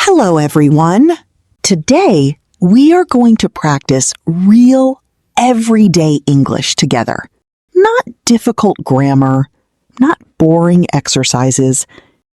Hello, everyone. Today, we are going to practice real, everyday English together. Not difficult grammar, not boring exercises,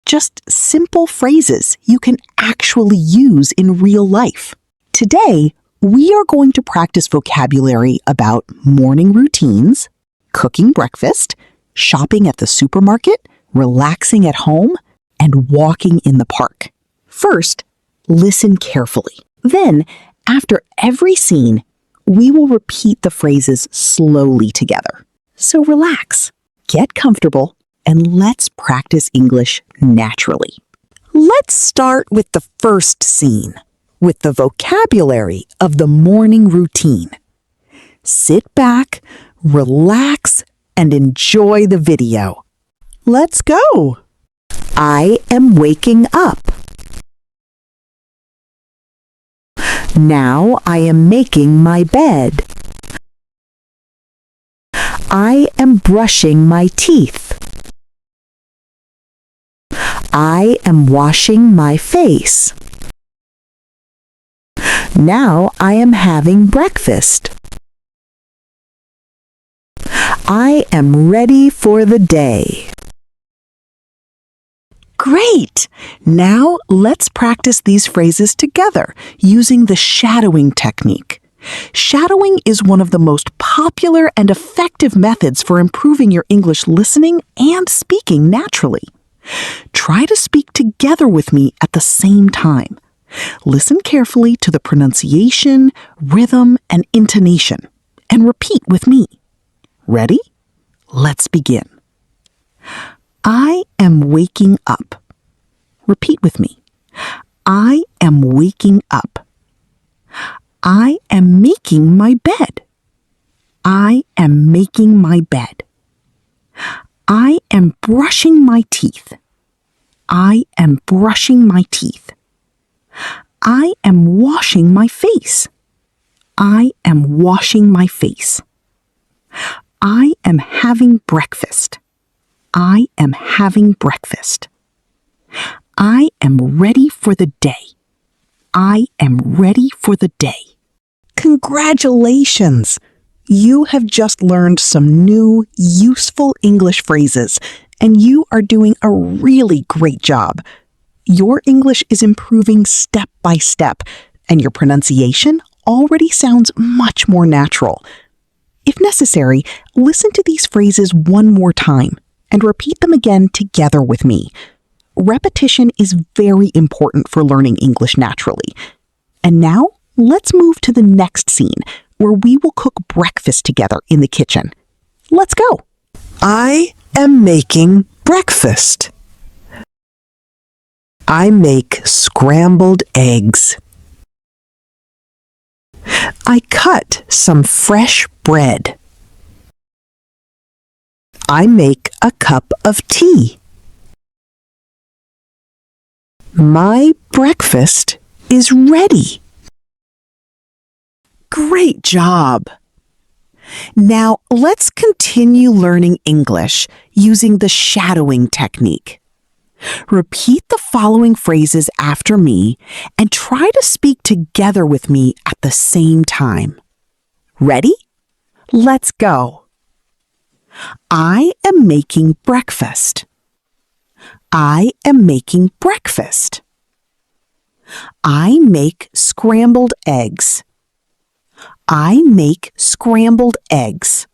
just simple phrases you can actually use in real life. Today, we are going to practice vocabulary about morning routines, cooking breakfast, shopping at the supermarket, relaxing at home, and walking in the park. First, listen carefully. Then, after every scene, we will repeat the phrases slowly together. So relax, get comfortable, and let's practice English naturally. Let's start with the first scene, with the vocabulary of the morning routine. Sit back, relax, and enjoy the video. Let's go! I am waking up. Now I am making my bed. I am brushing my teeth. I am washing my face. Now I am having breakfast. I am ready for the day. Great! Now let's practice these phrases together using the shadowing technique. Shadowing is one of the most popular and effective methods for improving your English listening and speaking naturally. Try to speak together with me at the same time. Listen carefully to the pronunciation, rhythm, and intonation, and repeat with me. Ready? Let's begin. I am waking up. Repeat with me. I am waking up. I am making my bed. I am making my bed. I am brushing my teeth. I am brushing my teeth. I am washing my face. I am washing my face. I am having breakfast. I am having breakfast. I am ready for the day. I am ready for the day. Congratulations! You have just learned some new, useful English phrases, and you are doing a really great job. Your English is improving step by step, and your pronunciation already sounds much more natural. If necessary, listen to these phrases one more time and repeat them again together with me. Repetition is very important for learning English naturally. And now, let's move to the next scene, where we will cook breakfast together in the kitchen. Let's go! I am making breakfast. I make scrambled eggs. I cut some fresh bread. I make a cup of tea. My breakfast is ready. Great job! Now let's continue learning English using the shadowing technique. Repeat the following phrases after me and try to speak together with me at the same time. Ready? Let's go! I am making breakfast. I am making breakfast. I make scrambled eggs. I make scrambled eggs.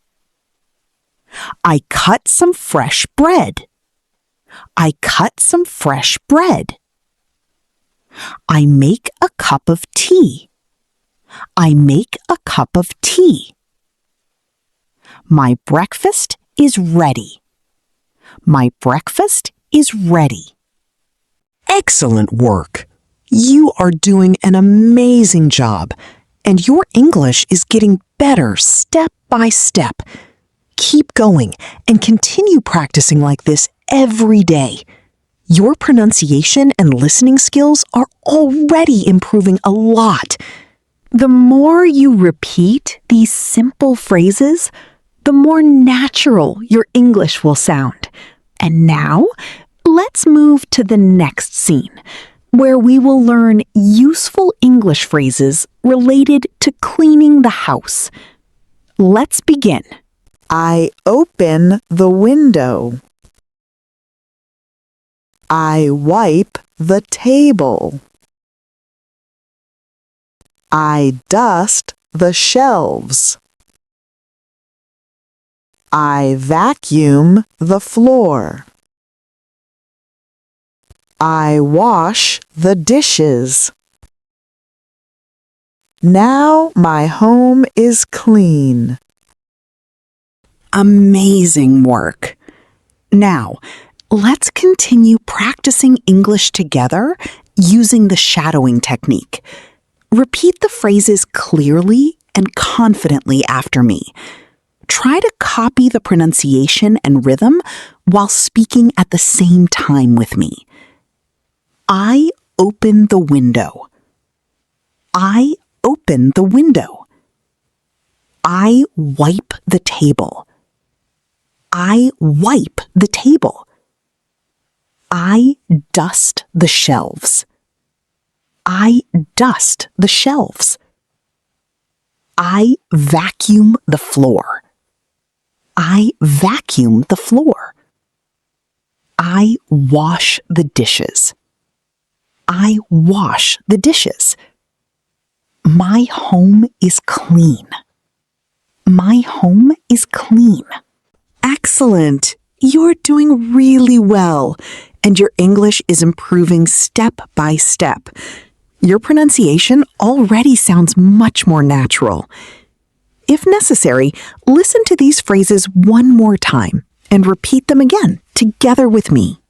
I cut some fresh bread. I cut some fresh bread. I make a cup of tea. I make a cup of tea. My breakfast is ready. My breakfast is ready. Excellent work! You are doing an amazing job, and your English is getting better step by step. Keep going and continue practicing like this every day. Your pronunciation and listening skills are already improving a lot. The more you repeat these simple phrases, the more natural your English will sound. And now, let's move to the next scene. where we will learn useful English phrases related to cleaning the house. Let's begin. I open the window. I wipe the table. I dust the shelves. I vacuum the floor. I wash the dishes. Now my home is clean. Amazing work. Now, let's continue practicing English together using the shadowing technique. Repeat the phrases clearly and confidently after me. Try to copy the pronunciation and rhythm while speaking at the same time with me. I open the window. I open the window. I wipe the table. I wipe the table. I dust the shelves. I dust the shelves. I vacuum the floor. I vacuum the floor. I wash the dishes. I wash the dishes. My home is clean. My home is clean. Excellent! You're doing really well, and your English is improving step by step. Your pronunciation already sounds much more natural. If necessary, listen to these phrases one more time and repeat them again together with me.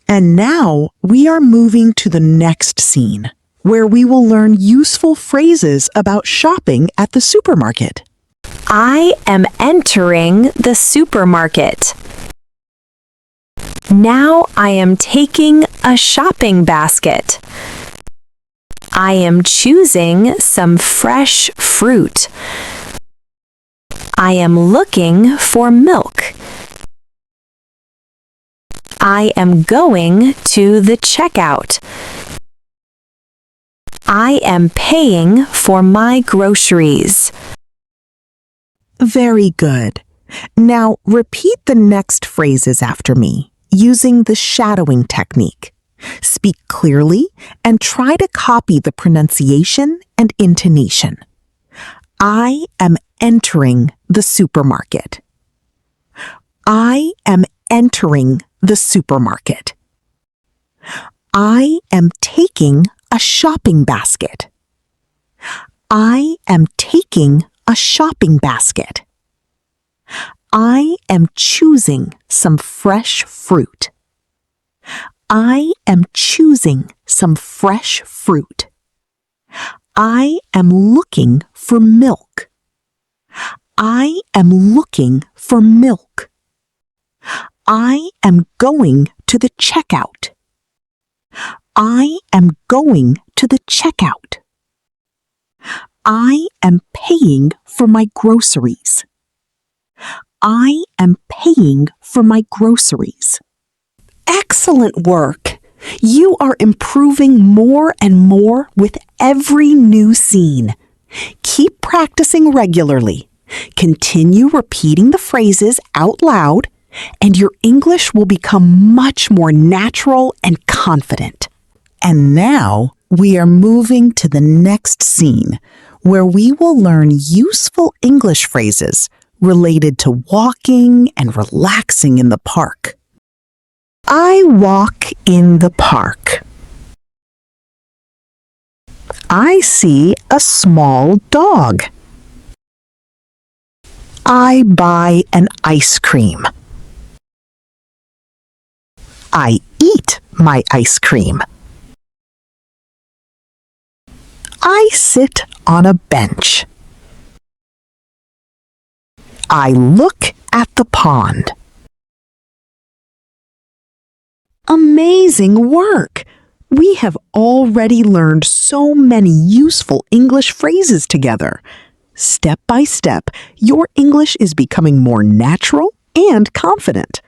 And now we are moving to the next scene, where we will learn useful phrases about shopping at the supermarket. I am entering the supermarket. Now I am taking a shopping basket. I am choosing some fresh fruit. I am looking for milk. I am going to the checkout. I am paying for my groceries. Very good. Now repeat the next phrases after me using the shadowing technique. Speak clearly and try to copy the pronunciation and intonation. I am entering the supermarket. I am entering the supermarket. I am taking a shopping basket. I am taking a shopping basket. I am choosing some fresh fruit. I am choosing some fresh fruit. I am looking for milk. I am looking for milk. I am going to the checkout. I am going to the checkout. I am paying for my groceries. I am paying for my groceries. Excellent work! You are improving more and more with every new scene. Keep practicing regularly. Continue repeating the phrases out loud, and your English will become much more natural and confident. And now we are moving to the next scene, where we will learn useful English phrases related to walking and relaxing in the park. I walk in the park. I see a small dog. I buy an ice cream. I eat my ice cream. I sit on a bench. I look at the pond. Amazing work! We have already learned so many useful English phrases together. Step by step, your English is becoming more natural and confident.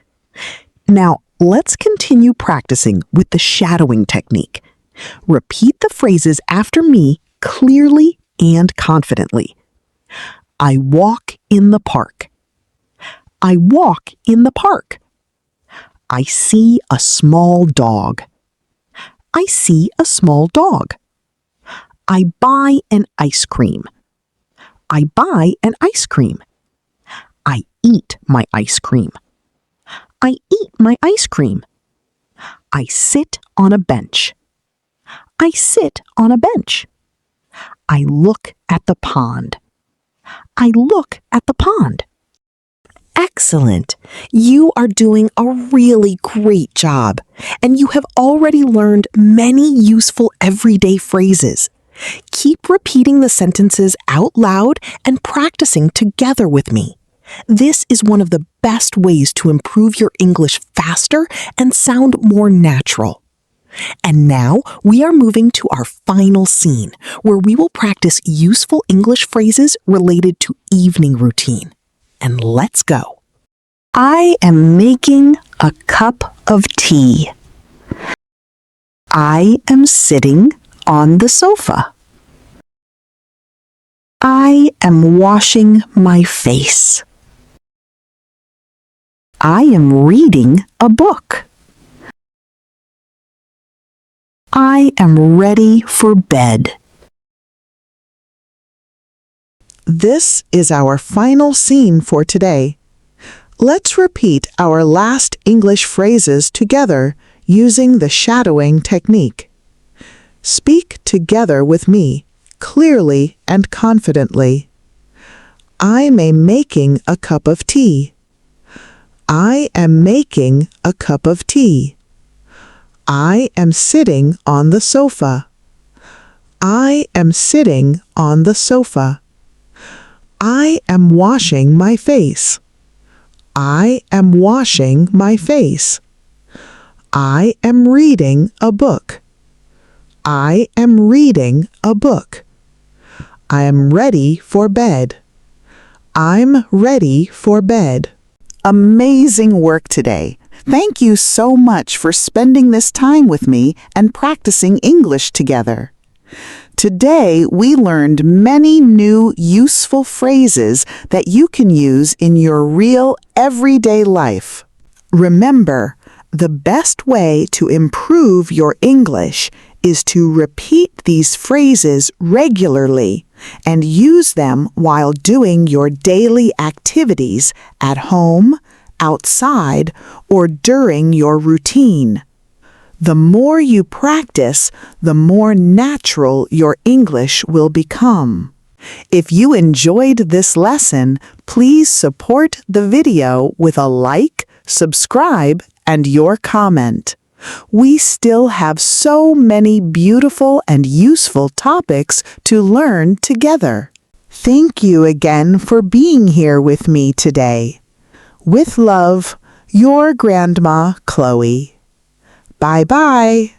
Now, let's continue practicing with the shadowing technique. Repeat the phrases after me clearly and confidently. I walk in the park. I walk in the park. I see a small dog. I see a small dog. I buy an ice cream. I buy an ice cream. I eat my ice cream. I eat my ice cream. I sit on a bench. I sit on a bench. I look at the pond. I look at the pond. Excellent! You are doing a really great job, and you have already learned many useful everyday phrases. Keep repeating the sentences out loud and practicing together with me. This is one of the best ways to improve your English faster and sound more natural. And now we are moving to our final scene, where we will practice useful English phrases related to evening routine. And let's go. I am making a cup of tea. I am sitting on the sofa. I am washing my face. I am reading a book. I am ready for bed. This is our final scene for today. Let's repeat our last English phrases together using the shadowing technique. Speak together with me, clearly and confidently. I am making a cup of tea. I am making a cup of tea. I am sitting on the sofa. I am sitting on the sofa. I am washing my face. I am washing my face. I am reading a book. I am reading a book. I am ready for bed. I'm ready for bed. Amazing work today. Thank you so much for spending this time with me and practicing English together. Today, we learned many new useful phrases that you can use in your real everyday life. Remember, the best way to improve your English is to repeat these phrases regularly and use them while doing your daily activities at home, outside, or during your routine. The more you practice, the more natural your English will become. If you enjoyed this lesson, please support the video with a like, subscribe, and your comment. We still have so many beautiful and useful topics to learn together. Thank you again for being here with me today. With love, your Grandma Chloe. Bye-bye.